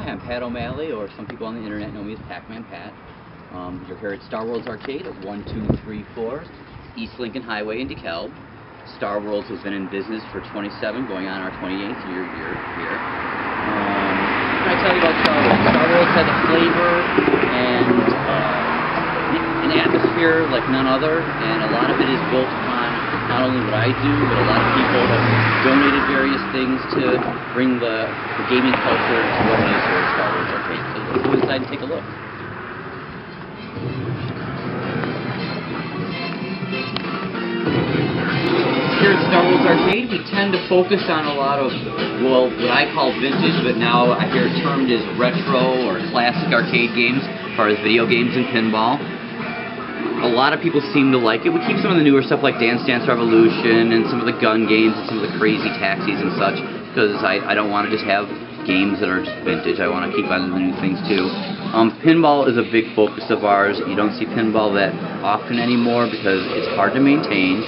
Hi, I'm Pat O'Malley, or some people on the internet know me as Pac-Man Pat. You're here at Star Worlds Arcade at 1234 East Lincoln Highway in DeKalb. Star Worlds has been in business for 27, going on our 28th year here. What can I tell you about Star Worlds? Star Worlds has a flavor and an atmosphere like none other, and a lot of it is built upon not only what I do, but a lot of people have donated various things to bring the gaming culture to what it is here at Star Worlds Arcade. So let's go inside and take a look. Here at Star Worlds Arcade, we tend to focus on a lot of, well, what I call vintage, but now I hear it termed as retro or classic arcade games, as far as video games and pinball. A lot of people seem to like it. We keep some of the newer stuff like Dance Dance Revolution and some of the gun games and some of the crazy taxis and such, because I don't want to just have games that are just vintage. I want to keep on the new things too. Pinball is a big focus of ours. You don't see pinball that often anymore because it's hard to maintain.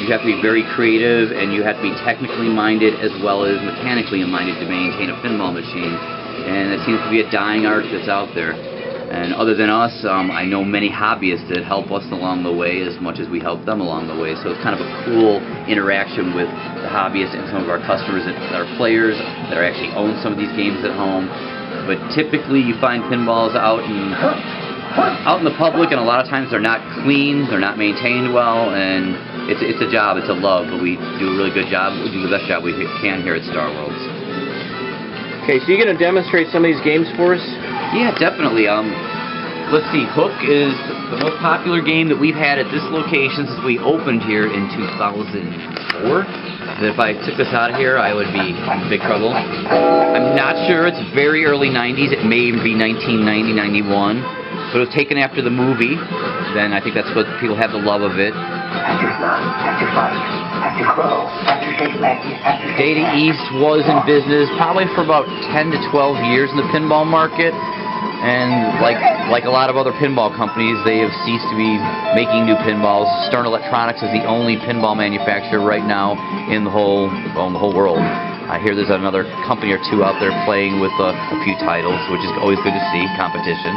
You have to be very creative, and you have to be technically minded as well as mechanically minded to maintain a pinball machine. And it seems to be a dying art that's out there. And other than us, I know many hobbyists that help us along the way as much as we help them along the way. So it's kind of a cool interaction with the hobbyists and some of our customers that are players, that are actually own some of these games at home. But typically you find pinballs out in the public, and a lot of times they're not clean, they're not maintained well, and it's a job, it's a love, but we do a really good job. We do the best job we can here at Star Worlds. Okay, so you're going to demonstrate some of these games for us? Yeah, definitely. Let's see, Hook is the most popular game that we've had at this location since we opened here in 2004. That if I took this out of here, I would be in big trouble. I'm not sure. It's very early 90s. It may even be 1990, 91. But it was taken after the movie. Then I think that's what people have the love of it. Data East was in business probably for about 10 to 12 years in the pinball market. And like a lot of other pinball companies, they have ceased to be making new pinballs. Stern Electronics is the only pinball manufacturer right now in the whole world. I hear there's another company or two out there playing with a few titles, which is always good to see, competition.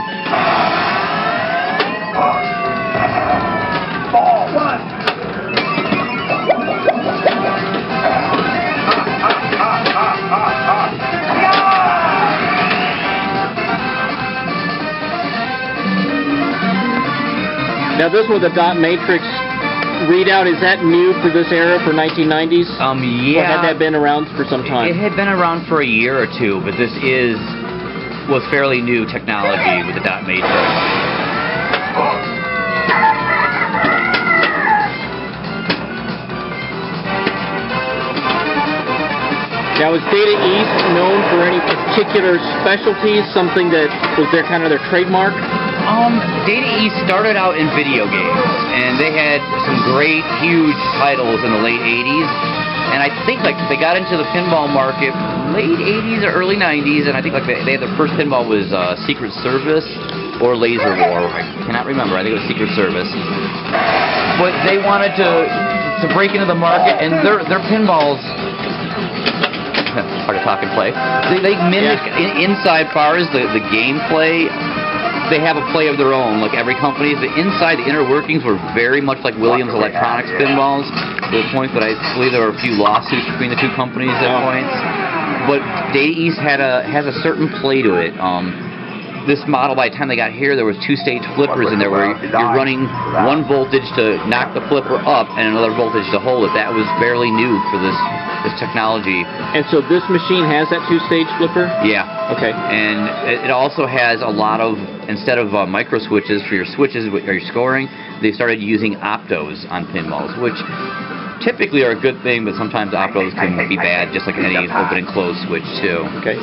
Now this was a dot matrix readout. Is that new for this era, for 1990s? Yeah. Or had that been around for some time? It had been around for a year or two, but this was fairly new technology with the dot matrix. Now, is Data East known for any particular specialties, something that was their trademark? Data East started out in video games, and they had some great, huge titles in the late 80s. And I think they got into the pinball market late 80s or early 90s, and I think they had their first pinball was Secret Service or Laser War. I cannot remember. I think it was Secret Service. But they wanted to break into the market, and their pinballs. Hard to talk and play. They mimic inside bars, the gameplay. They have a play of their own, like every company. The inside, the inner workings were very much like Williams Electronics pinballs, to the point that I believe there were a few lawsuits between the two companies at points. But Data East has a certain play to it. This model, by the time they got here, there was two-stage flippers in there where you're running one voltage to knock the flipper up and another voltage to hold it. That was fairly new for this technology. And so this machine has that two-stage flipper? Yeah. Okay. And it also has a lot of, instead of micro switches for your switches or your scoring, they started using optos on pinballs, which typically are a good thing, but sometimes optos can be bad, just like any open and close switch too. Okay.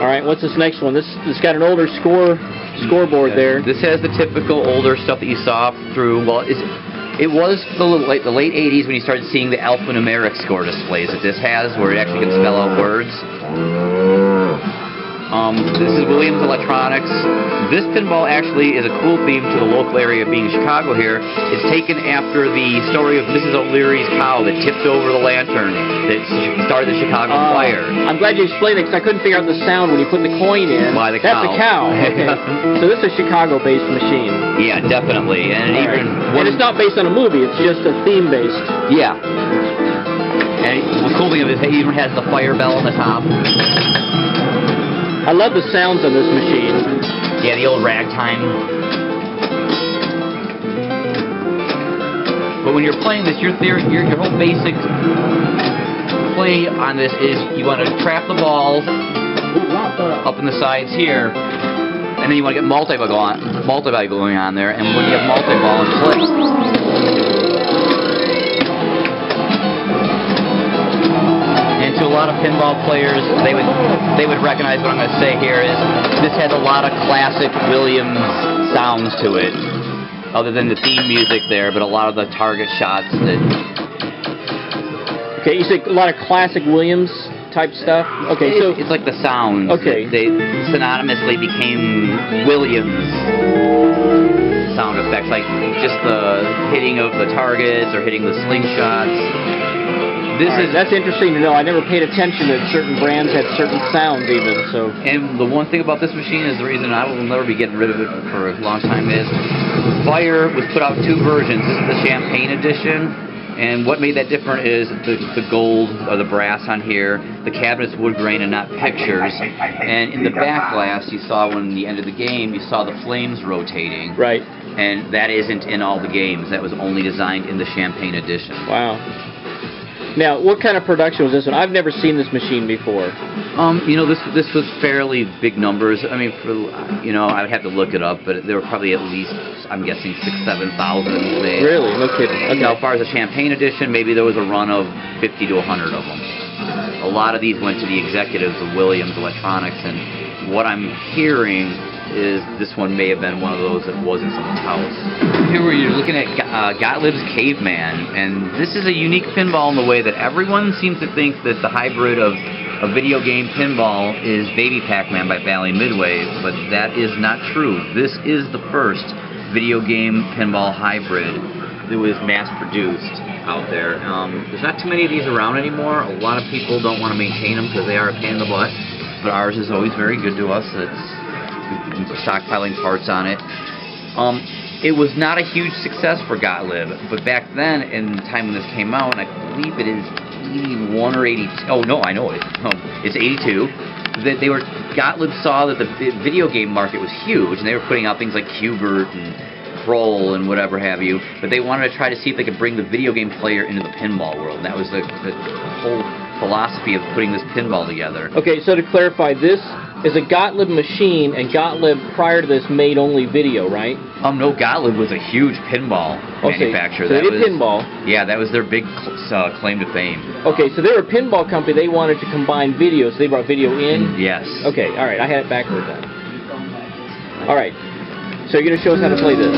All right, what's this next one? This got an older scoreboard there. This has the typical older stuff that you saw through, well, it was the late 80s when you started seeing the alphanumeric score displays that this has, where it actually can spell out words. This is Williams Electronics. This pinball actually is a cool theme to the local area being Chicago here. It's taken after the story of Mrs. O'Leary's cow that tipped over the lantern that started the Chicago fire. I'm glad you explained it because I couldn't figure out the sound when you put the coin in. By the That's cow. a cow. Okay. So this is a Chicago-based machine. Yeah, definitely. And And it's not based on a movie, it's just a theme-based. Yeah. And what's cool thing is it even has the fire bell on the top. I love the sounds on this machine. Yeah, the old ragtime. But when you're playing this, your whole basic play on this is you want to trap the balls up in the sides here, and then you want to get multi-ball going on there, and when you have multi-ball and flips. To a lot of pinball players, they would recognize what I'm going to say here is this has a lot of classic Williams sounds to it, other than the theme music there, but a lot of the target shots that... Okay, you said a lot of classic Williams type stuff? Okay, so... It's like the sounds. Okay. They synonymously became Williams sound effects, like just the hitting of the targets or hitting the slingshots. That's interesting to know. I never paid attention that certain brands had certain sounds even. So. And the one thing about this machine is the reason I will never be getting rid of it for a long time is Fire was put out 2 versions. This is the Champagne edition, and what made that different is the gold or the brass on here. The cabinet's wood grain and not pictures. And in the back glass, you saw when the end of the game, you saw the flames rotating. Right. And that isn't in all the games. That was only designed in the Champagne edition. Wow. Now, what kind of production was this one? I've never seen this machine before. You know, this was fairly big numbers. I mean, I would have to look it up, but there were probably at least, I'm guessing, 6,000 to 7,000 made. Really? No kidding. Okay. Now, as far as the Champagne edition, maybe there was a run of 50 to 100 of them. A lot of these went to the executives of Williams Electronics, and what I'm hearing is this one may have been one of those that was in someone's house. Here you're looking at Gottlieb's Caveman, and this is a unique pinball in the way that everyone seems to think that the hybrid of a video game pinball is Baby Pac-Man by Bally Midway, but that is not true. This is the first video game pinball hybrid that was mass-produced out there. There's not too many of these around anymore. A lot of people don't want to maintain them because they are a pain in the butt, but ours is always very good to us. We've been stockpiling parts on it. It was not a huge success for Gottlieb, but back then, in the time when this came out, and I believe it is 81 or 82. Oh no, I know it. It's 82. Gottlieb saw that the video game market was huge, and they were putting out things like Q*bert and Kroll and whatever have you. But they wanted to try to see if they could bring the video game player into the pinball world. And that was the whole philosophy of putting this pinball together. Okay, so to clarify, this is a Gottlieb machine, and Gottlieb prior to this made only video, right? No, Gottlieb was a huge pinball manufacturer. So they did pinball. Yeah, that was their big claim to fame. Okay, so they were a pinball company. They wanted to combine video, so they brought video in? Yes. Okay, all right. I had it backward then. All right. So you're going to show us how to play this.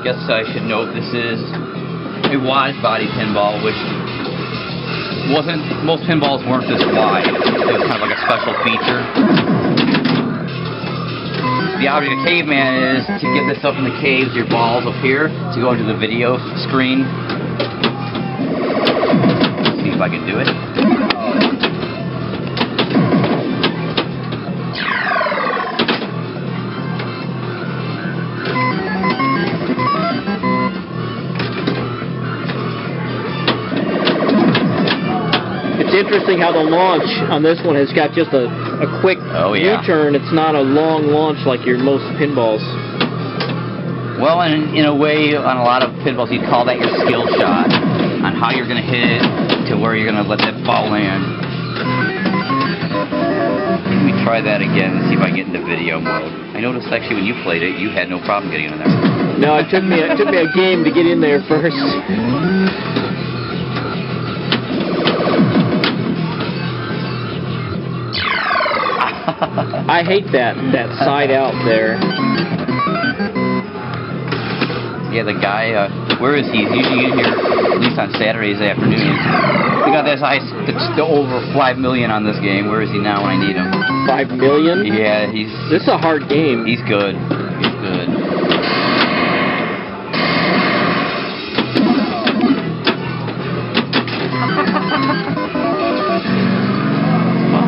Guess I should note this is a wide body pinball, which most pinballs weren't this wide. It was kind of like a special feature. The object of Caveman is to get this up in the caves, your balls up here, to go into the video screen. Let's see if I can do it. It's interesting how the launch on this one has got just a quick U-turn. It's not a long launch like your most pinballs. Well, in a way, on a lot of pinballs, you'd call that your skill shot, on how you're going to hit it, to where you're going to let that ball land. Let me try that again and see if I can get into video mode. I noticed actually when you played it, you had no problem getting in there. No, it took me a game to get in there first. I hate that side out there. Yeah, the guy, where is he? He's usually in here, at least on Saturdays afternoons. got this over 5 million on this game. Where is he now when I need him? 5 million? Yeah, This is a hard game. He's good. He's good.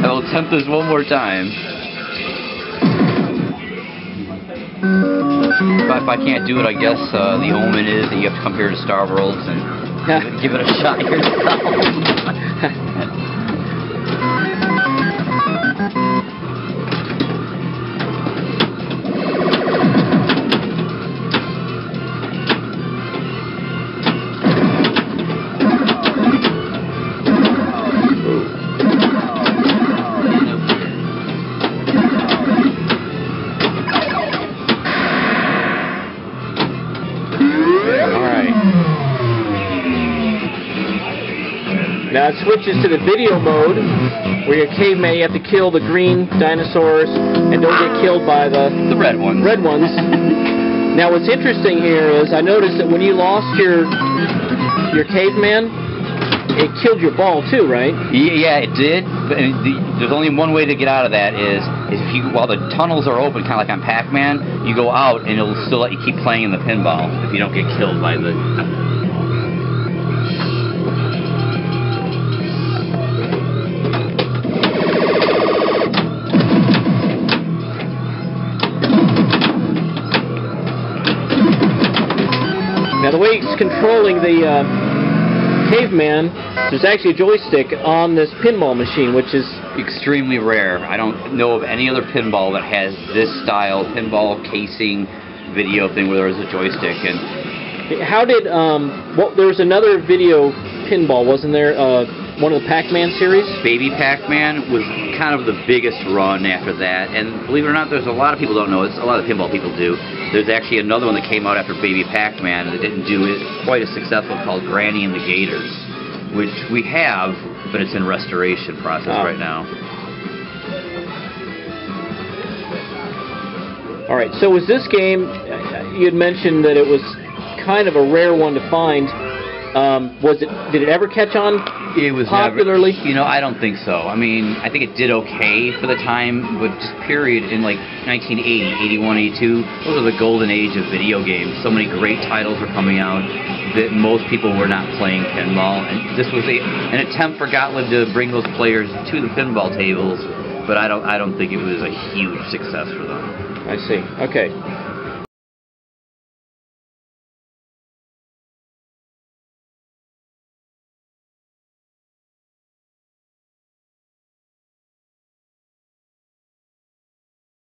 I will attempt this one more time. If I can't do it, I guess the omen is that you have to come here to Star Worlds and give it a shot yourself. Now it switches to the video mode, where you're caveman, you have to kill the green dinosaurs, and don't get killed by the red ones. Now what's interesting here is, I noticed that when you lost your caveman, it killed your ball too, right? Yeah, it did. But there's only one way to get out of that is if you, while the tunnels are open, kind of like on Pac-Man, you go out and it'll still let you keep playing in the pinball if you don't get killed by the... Now the way it's controlling the caveman, there's actually a joystick on this pinball machine, which is extremely rare. I don't know of any other pinball that has this style pinball casing video thing where there is a joystick. And how did there was another video pinball, wasn't there? One of the Pac-Man series? Baby Pac-Man was kind of the biggest run after that, and believe it or not, there's a lot of people don't know, it's a lot of pinball people do. There's actually another one that came out after Baby Pac-Man that didn't do it quite as successful, called Granny and the Gators, which we have, but it's in restoration process right now. Alright, so was this game, you had mentioned that it was kind of a rare one to find. Did it ever catch on popularly? Never, I don't think so. I mean, I think it did okay for the time, but just period in like 1980, 81, 82, those are the golden age of video games. So many great titles were coming out that most people were not playing pinball, and this was an attempt for Gottlieb to bring those players to the pinball tables, but I don't think it was a huge success for them. I see. Okay.